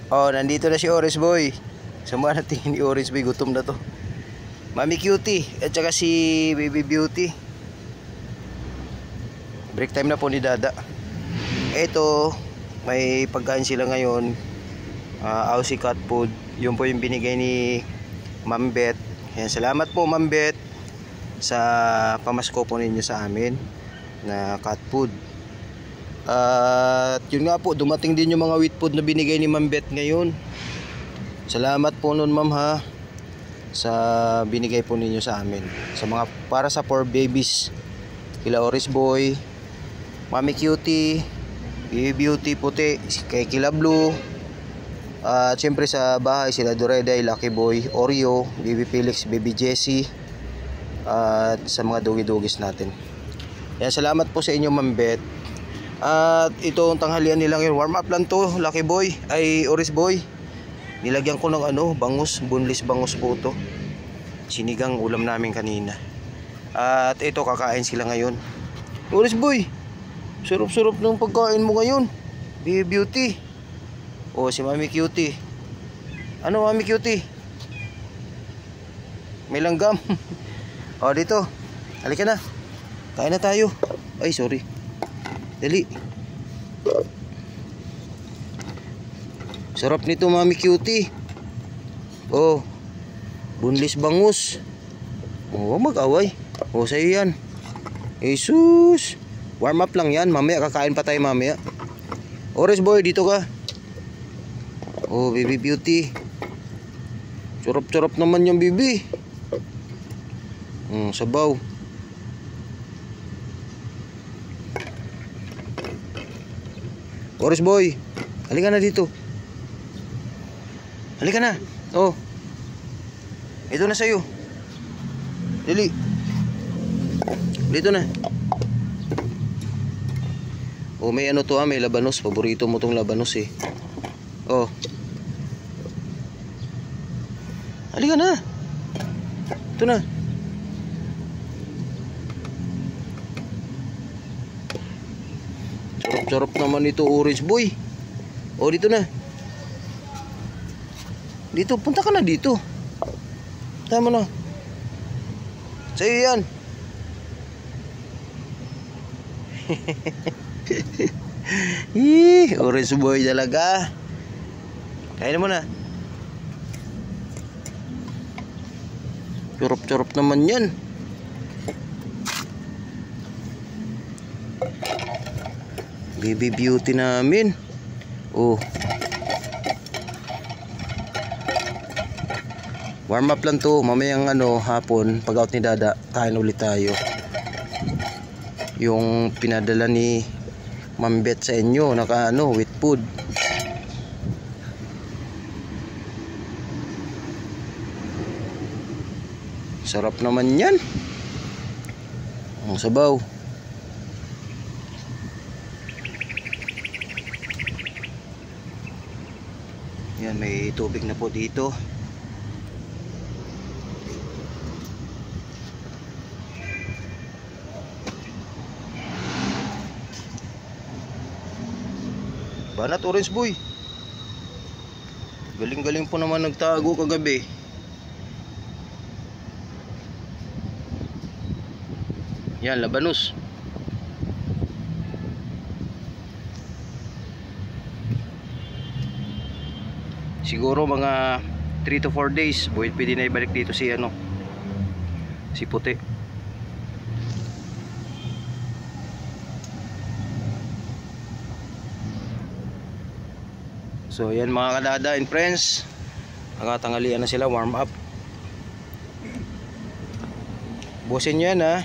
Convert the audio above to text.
Oh, nandito na si Orange Boy. Samahan natin ni Orange Boy, gutom na to. Mami Cutie at saka si Baby Beauty. Break time na po ni Dada. Eto, may pagkain sila ngayon. Aussie cat food. Yun po yung binigay ni Ma'am Beth. Yan, salamat po Ma'am Beth sa pamasko po ninyo sa amin na cat food. At yun nga po, dumating din yung mga wheat food na binigay ni Ma'am Beth ngayon. Salamat po nun Ma'am ha, sa binigay po ninyo sa amin. Sa mga para sa 4 babies, kila Orange Boy, Mami Cutie, Baby Beauty puti, kay Kila Blue. At syempre sa bahay sila Doreday, Lucky Boy, Oreo, Baby Felix, Baby Jessie. At sa mga doggy-doggies natin. Yan, salamat po sa inyo Ma'am Beth. At itong tanghalian nila ngayon, warm up lang to, Lucky Boy, ay Orange Boy. Nilagyan ko ng bangus, boneless bangus po to. Sinigang ulam namin kanina. At ito, kakain sila ngayon. Orange Boy, sarap-sarap ng pagkain mo ngayon. Baby Beauty. O si Mami Cutie. Ano Mami Cutie? May langgam. O dito, halika na, kain na tayo. Ay sorry, dali. Sarap nito Mami Cutie. Oh, boneless bangus. Oh, mag-away. Oh, sa'yo yan. Jesus, warm up lang yan. Mamaya kakain pa tayo mamaya. Orange Boy, dito ka. Oh, Baby Beauty. Sarap-sarap naman yung baby. Sabaw. Orange Boy, halika na dito. Halika na. Oh, ito na sa'yo. Dali. Dito na. Oh, may ano to may labanos. Paborito mo tong labanos eh. Oh, halika na. Ito na. Sarap-sarap naman ito Orange Boy. Oh, dito na. Dito, punta ka na dito. Tama na. Sa'yo yan. Orange Boy talaga. Kain mo na. Sarap-sarap naman yan. Baby Beauty namin. Oh, warm up lang to. Mamayang hapon pag out ni Dada, kain ulit tayo. Yung pinadala ni Ma'am Beth sa inyo, naka with food. Sarap naman yan. Ang sabaw. Yan, may tubig na po dito. Banat Orange Boy. Galing-galing po naman nagtago kagabi. Yan, labanos. Siguro mga 3 to 4 days pwede na ibalik dito si si puti. So yan mga kadada and friends, nakatanghalian na sila, warm up. Busin nyo yan ha.